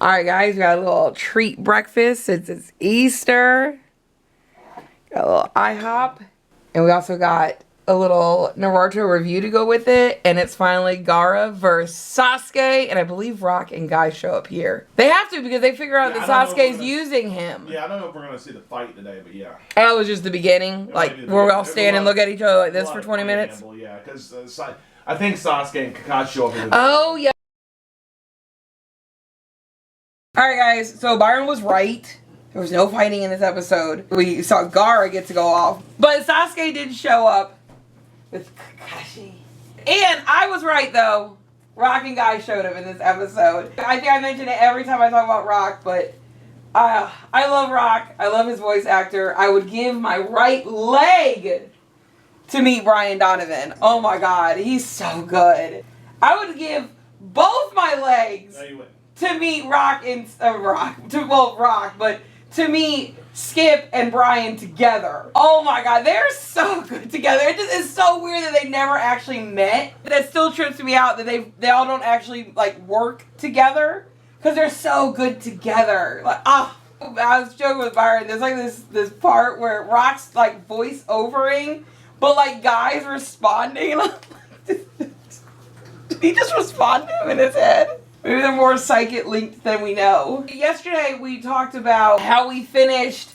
Alright guys, we got a little treat breakfast since it's Easter. Got a little IHOP. And we also got a little Naruto review to go with it. And it's finally Gaara versus Sasuke. And I believe Rock and Guy show up here. They have to because they figure out that Sasuke's using him. Yeah, I don't know if we're going to see the fight today, but yeah. That was just the beginning. Like, where we all stand and look at each other like this for 20 minutes. Yeah, because I think Sasuke and Kakashi show up here. Oh, yeah. Alright guys, so Byron was right. There was no fighting in this episode. We saw Gaara get to go off. But Sasuke did show up with Kakashi. And I was right though. Rock and Guy showed up in this episode. I think I mention it every time I talk about Rock, but I love Rock. I love his voice actor. I would give my right leg to meet Brian Donovan. Oh my god, he's so good. I would give both my legs to meet Rock and to meet Skip and Brian together. Oh my god, they're so good together. It's so weird that they never actually met. That still trips me out that they all don't actually like work together because they're so good together. Like, I was joking with Byron. There's like this part where Rock's like voice overing, but like Guy's responding. And I'm like, did he just respond to him in his head? Maybe they're more psychic linked than we know. Yesterday we talked about how we finished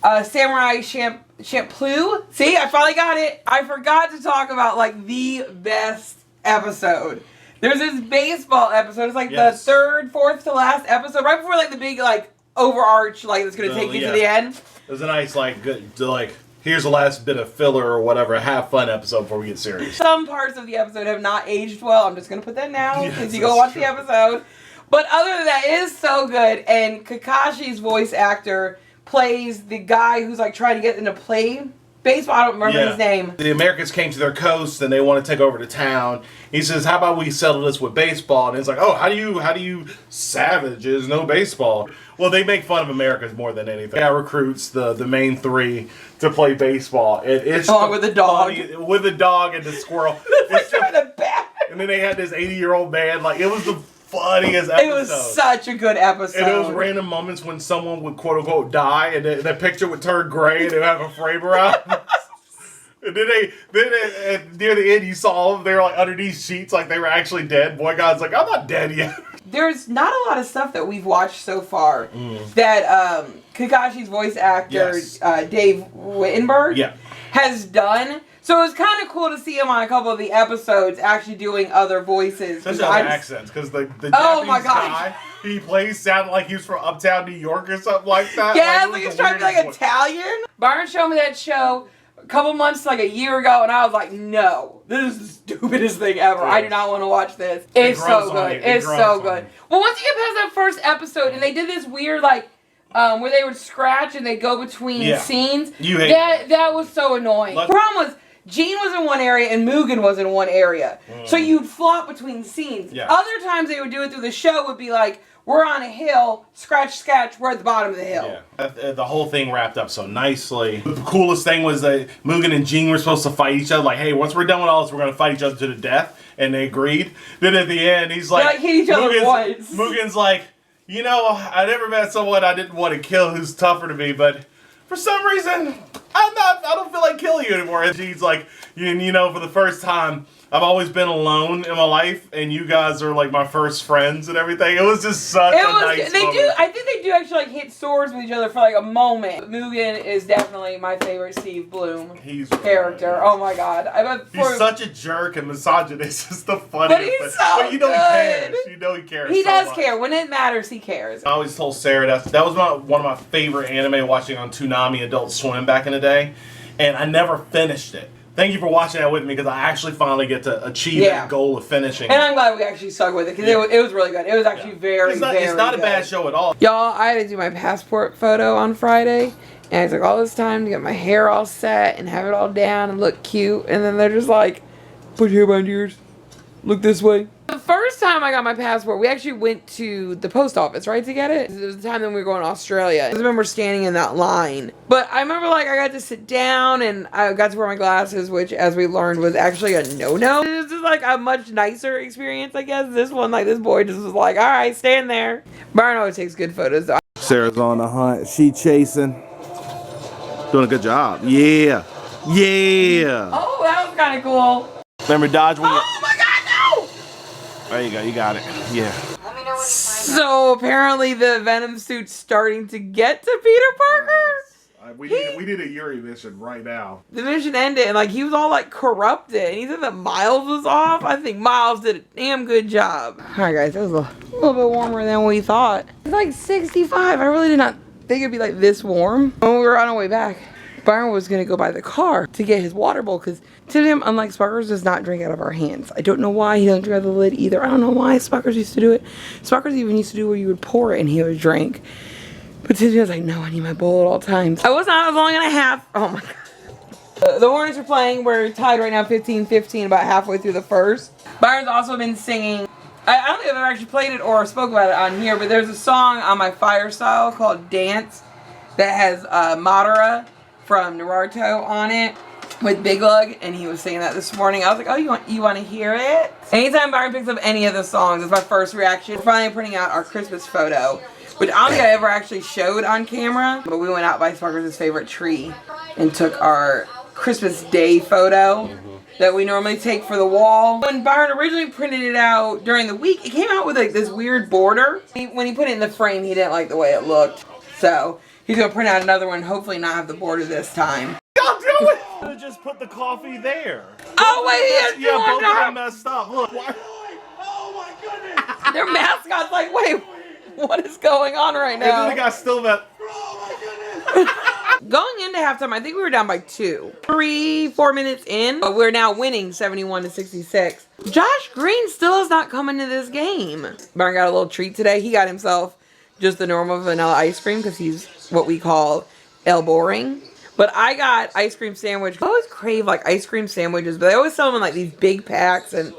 Samurai Champloo. See, I finally got it. I forgot to talk about like the best episode. There's this baseball episode. It's like the third, fourth to last episode, right before like the big like overarch like that's gonna take you to the end. It was a nice like good like. Here's the last bit of filler or whatever, have fun episode before we get serious. Some parts of the episode have not aged well. I'm just going to put that now because you go watch the episode. But other than that, it is so good. And Kakashi's voice actor plays the guy who's like trying to get into play baseball. I don't remember his name. The Americans came to their coast and they want to take over the town. He says, how about we settle this with baseball? And it's like, oh, how do you savages know baseball? Well, they make fun of Americans more than anything. Yeah, recruits the main three to play baseball. It's along with the dog. With the dog and the squirrel. It's like the bat. And then they had this 80-year-old man. Like, it was the funniest episode. It was such a good episode. And there was random moments when someone would quote-unquote die and the picture would turn gray and they would have a frame around. And then near the end, you saw them. They were like underneath sheets, like they were actually dead. Boy, God's like, I'm not dead yet. There's not a lot of stuff that we've watched so far that Kakashi's voice actor Dave Wittenberg has done. So it was kind of cool to see him on a couple of the episodes actually doing other voices. Especially other accents, because the Japanese guy he plays sounded like he was from uptown New York or something like that. Yeah, like he's trying to be like Italian. Byron showed me that show a couple months, like a year ago, and I was like, no, this is the stupidest thing ever. I do not want to watch this. It's so good. It's so good. Well, once you get past that first episode, and they did this weird, like, where they would scratch and they go between scenes. You hate that was so annoying. The problem was, Gene was in one area and Mugen was in one area. So you'd flop between scenes. Other times they would do it through the show would be like, we're on a hill, scratch, scratch, we're at the bottom of the hill. Yeah. The whole thing wrapped up so nicely. The coolest thing was that Mugen and Gene were supposed to fight each other. Like, hey, once we're done with all this, we're going to fight each other to the death. And they agreed. Then at the end, he's like, hit each other once. Mugen's like, you know, I never met someone I didn't want to kill who's tougher to me, but for some reason, I don't feel like killing you anymore. And Gene's like, you know, for the first time, I've always been alone in my life, and you guys are like my first friends and everything. It was just such a nice moment. I think they do actually like hit swords with each other for like a moment. Mugen is definitely my favorite Steve Bloom character. Oh my god, he's such a jerk and misogynist. It's the funniest. But he's so but you know good. He cares. You know he cares. He does care when it matters. He cares. I always told Sarah that was one of my favorite anime watching on Toonami Adult Swim back in the day, and I never finished it. Thank you for watching that with me because I actually finally get to achieve that goal of finishing. And I'm glad we actually stuck with it because it was really good. It was actually very good. It's not a bad show at all. Y'all, I had to do my passport photo on Friday. And it took all this time to get my hair all set and have it all down and look cute. And then they're just like, put your hair behind yours. Look this way. The first time I got my passport, we actually went to the post office, right, to get it? It was the time that we were going to Australia. I remember standing in that line. But I remember, like, I got to sit down and I got to wear my glasses, which, as we learned, was actually a no-no. It was just, like, a much nicer experience, I guess. This one, like, this boy just was like, all right, stand there. Byron always takes good photos, though. Sarah's on the hunt. She chasing. Doing a good job. Yeah. Yeah. Oh, that was kind of cool. Remember dodge when you... Oh, my God, no! There you go. You got it. Yeah. Let me know when you find So apparently the Venom suit's starting to get to Peter Parker. We did a Yuri mission right now. The mission ended and like he was all like corrupted. And he said that Miles was off. I think Miles did a damn good job. Alright guys, it was a little bit warmer than we thought. It's like 65. I really did not think it'd be like this warm. When we were on our way back, Byron was gonna go by the car to get his water bowl because to him, unlike Sparkers, does not drink out of our hands. I don't know why he doesn't drink out of the lid either. I don't know why Sparkers used to do it. Sparkers even used to do where you would pour it and he would drink. But Tiffany was like, no, I need my bowl at all times. I was only gonna have, oh my God. The Hornets are playing, we're tied right now 15-15, about halfway through the first. Byron's also been singing, I don't think I've ever actually played it or spoke about it on here, but there's a song on my Fire Style called Dance that has Madara from Naruto on it with Big Lug, and he was singing that this morning. I was like, oh, you want to hear it? Anytime Byron picks up any of the songs, it's my first reaction. We're finally printing out our Christmas photo, which I don't think I ever actually showed on camera, but we went out by Sparkers' favorite tree and took our Christmas Day photo that we normally take for the wall. When Byron originally printed it out during the week, it came out with like this weird border. When he put it in the frame, he didn't like the way it looked. So he's gonna print out another one, hopefully not have the border this time. God damn it! You could have just put the coffee there. Oh wait, he has Yeah, both of them two messed up. Look. Why? Oh my goodness! Their mascot's like, wait, what is going on right And then now? they got still that. Oh my goodness! Going into halftime, I think we were down by 2. 3-4 minutes in, but we're now winning 71-66. Josh Green still has not come into this game. Byron got a little treat today. He got himself just the normal vanilla ice cream because he's what we call El Boring. But I got ice cream sandwich. I always crave like ice cream sandwiches, but they always sell them in like these big packs and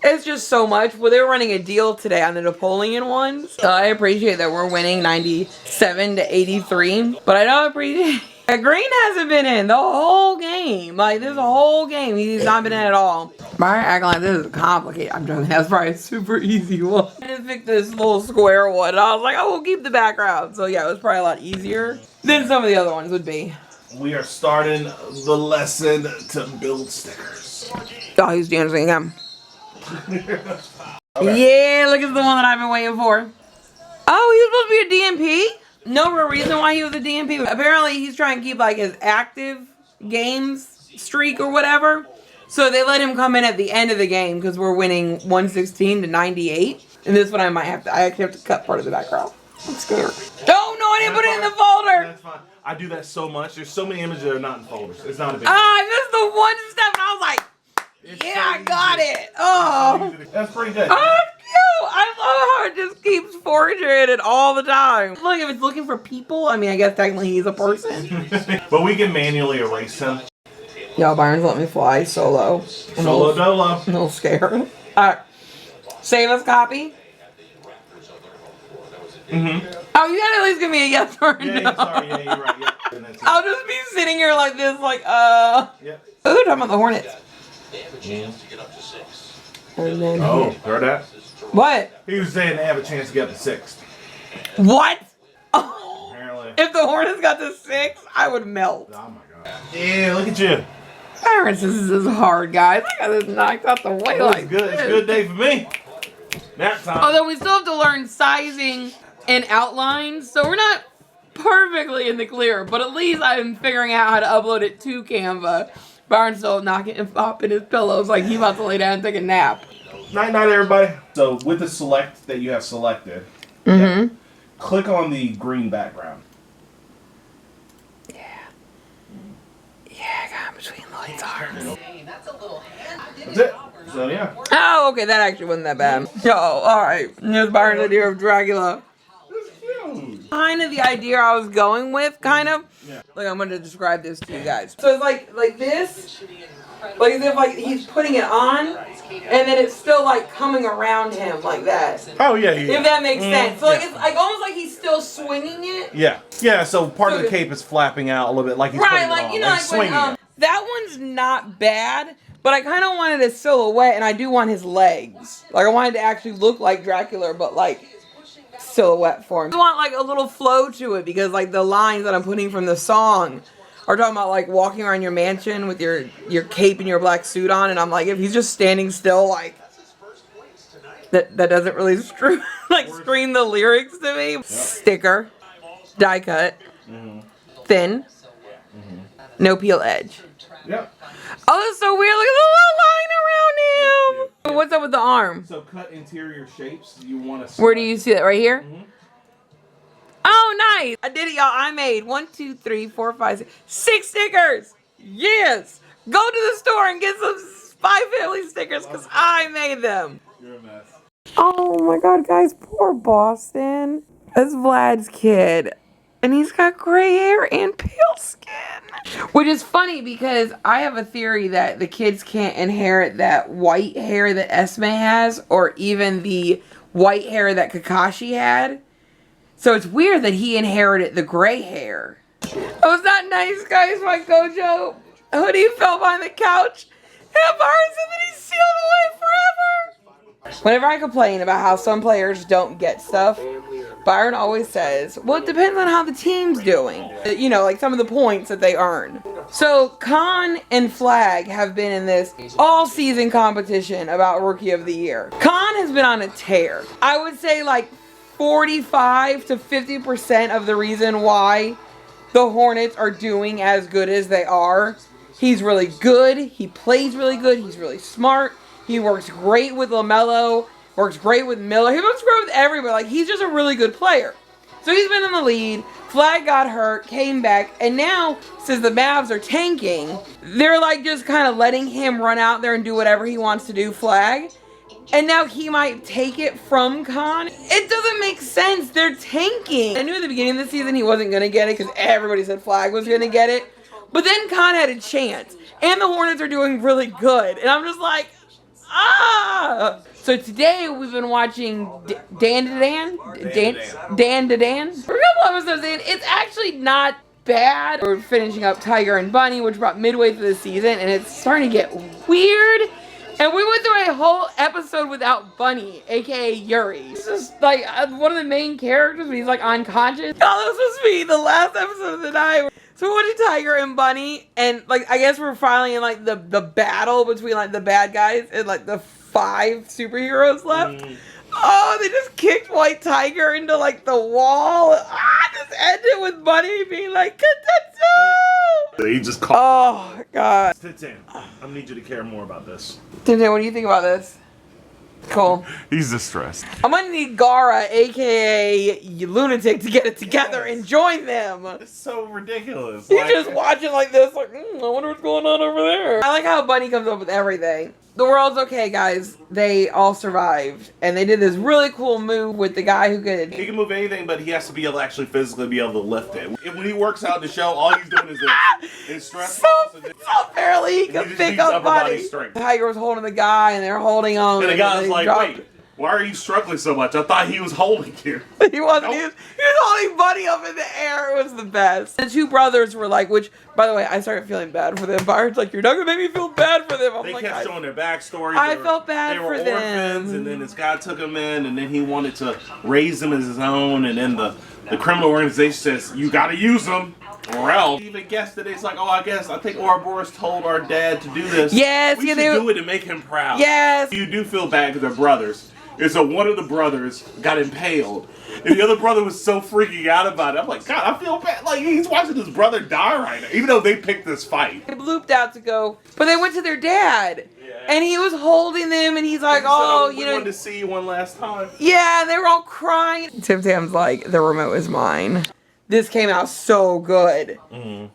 it's just so much. Well, they were running a deal today on the Napoleon ones. So I appreciate that we're winning 97-83. But I don't appreciate Green hasn't been in the whole game. Like this whole game, he's not been in at all. Byron acting like this is complicated. I'm joking. That's probably a super easy one. I just picked this little square one. And I was like, oh, we'll keep the background. So yeah, it was probably a lot easier than some of the other ones would be. We are starting the lesson to build stickers. Oh, he's dancing again. Okay. Yeah, look at the one that I've been waiting for. Oh, he was supposed to be a DMP? No real reason why he was a DMP. Apparently, he's trying to keep like his active games streak or whatever. So they let him come in at the end of the game because we're winning 116-98. And this one I actually have to cut part of the background. I'm scared. Oh, no, I didn't put it in the folder. That's fine. I do that so much. There's so many images that are not in folders. It's not a big I missed the one step and I was like, yeah, I got it. Oh. That's pretty good. Oh, cute. I love how it just keeps forging it all the time. Look, if it's looking for people, I mean, I guess technically he's a person. But we can manually erase him. Yo, Byron's let me fly solo. Solo dolo. I'm a little scared. Alright. Save us copy. Mm-hmm. Oh, you gotta at least give me a yes or Yeah, no. sorry. Yeah, you're right. Yeah. I'll just be sitting here like this, like, Yep. Oh, they're talking about the Hornets. Yeah. And then Oh, heard that? what? He was saying they have a chance to get up to 6. What? Oh. Apparently. If the Hornets got to 6, I would melt. Oh my god. Yeah, look at you. Byron says this is hard, guys. I got this knocked out the way like good. It's a good day for me. Nap time. Although we still have to learn sizing and outlines, so we're not perfectly in the clear, but at least I'm figuring out how to upload it to Canva. Byron's still knocking and popping his pillows like he's about to lay down and take a nap. Night, everybody. So with the select that you have selected, click on the green background. Yeah, I got him between Lloyd's arms. That's it. So yeah. Oh, okay, that actually wasn't that bad. Oh, alright. There's Byron's idea of Dracula. Kind of the idea I was going with, kind of. Yeah. Like, I'm going to describe this to you guys. So it's like this, Like as if like he's putting it on, and then it's still like coming around him like that. Oh yeah. If that makes sense. So like it's like almost like he's still swinging it. Yeah. Yeah. So part of the cape is flapping out a little bit, like he's putting it like on, you know, like like swinging when it. that one's not bad. But I kind of wanted a silhouette, and I do want his legs. Like, I wanted to actually look like Dracula, but, like, silhouette for him. I want, like, a little flow to it, because, like, the lines that I'm putting from the song are talking about, like, walking around your mansion with your cape and your black suit on, and I'm like, if he's just standing still, like, that doesn't really scream the lyrics to me. Yep. Sticker, die cut, thin, no peel edge. Yep. Oh, that's so weird. Look at the little line around him. What's up with the arm? So cut interior shapes. You want to. Where do you see that? Right here? Oh, nice. I did it, y'all. I made 1, 2, 3, 4, 5, 6 stickers. Yes. Go to the store and get some Spy Family stickers because I made them. You're a mess. Oh, my God, guys. Poor Boston. That's Vlad's kid. And he's got gray hair and pale skin. Which is funny because I have a theory that the kids can't inherit that white hair that Esme has, or even the white hair that Kakashi had. So it's weird that he inherited the gray hair. Oh, is that nice, guys? My Gojo hoodie fell behind the couch. And Byron said that he's sealed away forever. Whenever I complain about how some players don't get stuff, Byron always says, well, it depends on how the team's doing. You know, like some of the points that they earn. So, Khan and Flag have been in this all-season competition about Rookie of the Year. Khan has been on a tear. I would say like 45 to 50% of the reason why the Hornets are doing as good as they are. He's really good. He plays really good. He's really smart. He works great with LaMelo. Works great with Miller. He works great with everybody. Like, he's just a really good player. So he's been in the lead. Flag got hurt, came back, and now, since the Mavs are tanking, they're like just kind of letting him run out there and do whatever he wants to do, Flag. And now he might take it from Khan. It doesn't make sense. They're tanking. I knew at the beginning of the season he wasn't going to get it because everybody said Flag was going to get it. But then Khan had a chance. And the Hornets are doing really good. And I'm just like, ah! So today we've been watching Dan to Dan. We're a couple episodes in. It's actually not bad. We're finishing up Tiger and Bunny, which brought midway through the season, and it's starting to get weird. And we went through a whole episode without Bunny, aka Yuri. He's just like one of the main characters, but he's like unconscious. Oh, this was supposed to be the last episode of the night. So we're watching Tiger and Bunny, and like I guess we're finally in like the battle between like the bad guys and like the 5 superheroes left. Oh, they just kicked White Tiger into like the wall. Just ended with Bunny being like, Katetsu! He just called. Oh, God. Tintin, I need you to care more about this. Tintin, what do you think about this? Cool. He's distressed. I'm gonna need Gara, aka Lunatic, to get it together and join them. It's so ridiculous. He's just watching like this, like, I wonder what's going on over there. I like how Bunny comes up with everything. The world's okay, guys. They all survived. And they did this really cool move with the guy who could... He can move anything, but he has to be able to actually physically be able to lift it. When he works out in the show, all he's doing is this. It's stressful. So barely he can pick up Bunny. Tiger was holding the guy, and they're holding on. And the guy was like, wait, why are you struggling so much? I thought he was holding you. He wasn't. Nope. He was holding Bunny up in the air. It was the best. The 2 brothers were like, which, by the way, I started feeling bad for them. Byron's like, you're not going to make me feel bad for them. They kept showing their backstory. I felt bad for them. They were orphans, and then this guy took them in, and then he wanted to raise them as his own, and then the criminal organization says, you got to use them. Or else. He even guessed that it's like, oh, I think Ouroboros told our dad to do this. Yes. We should do it to make him proud. Yes. You do feel bad because they're brothers. And so one of the brothers got impaled. And the other brother was so freaking out about it. I'm like, God, I feel bad. Like, he's watching his brother die right now. Even though they picked this fight. They blooped out to go. But they went to their dad. Yeah. And he was holding them. And he's like, we wanted to see you one last time. Yeah, they were all crying. Tim Tam's like, the remote is mine. this came out so good.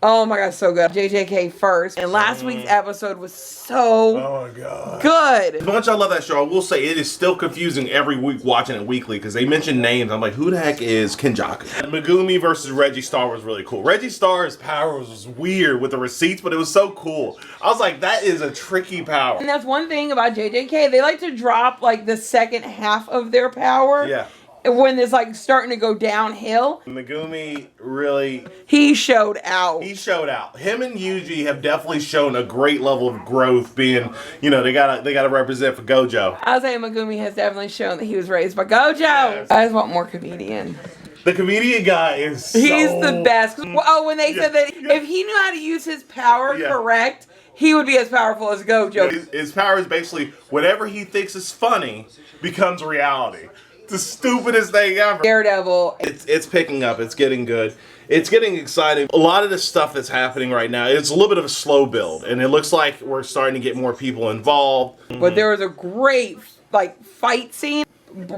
Oh my god, so good. JJK first. And last week's episode was so Oh my god. good. As much as I love that show, I will say it is still confusing every week watching it weekly because they mention names. I'm like, who the heck is Kenjaku? Megumi versus Reggie Star was really cool. Reggie Star's power was weird with the receipts, but it was so cool. I was like, that is a tricky power. And that's one thing about JJK. They like to drop like the second half of their power. Yeah. When it's like starting to go downhill. Megumi really, He showed out. he showed out. Him and Yuji have definitely shown a great level of growth being, you know, they gotta represent for Gojo. I'll say Megumi has definitely shown that he was raised by Gojo. Yes. I just want more comedian. The comedian guy is He's so... the best. Oh, when they said that if he knew how to use his power correct, he would be as powerful as Gojo. His power is basically whatever he thinks is funny becomes reality. The stupidest thing ever. Daredevil. It's picking up. It's getting good. It's getting exciting. A lot of the stuff that's happening right now, it's a little bit of a slow build, and it looks like we're starting to get more people involved. But there was a great like fight scene.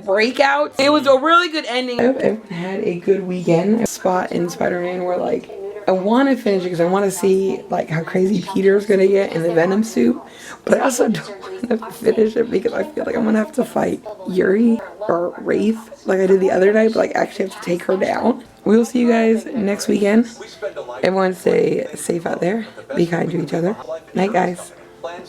Breakout. It was a really good ending. I've had a good weekend. Spot in Spider-Man where like I want to finish it because I want to see like how crazy Peter's gonna get in the Venom suit, but I also don't want to finish it because I feel like I'm gonna have to fight Yuri or Wraith like I did the other night, but like actually have to take her down. We will see you guys next weekend. Everyone stay safe out there. Be kind to each other. Night, guys.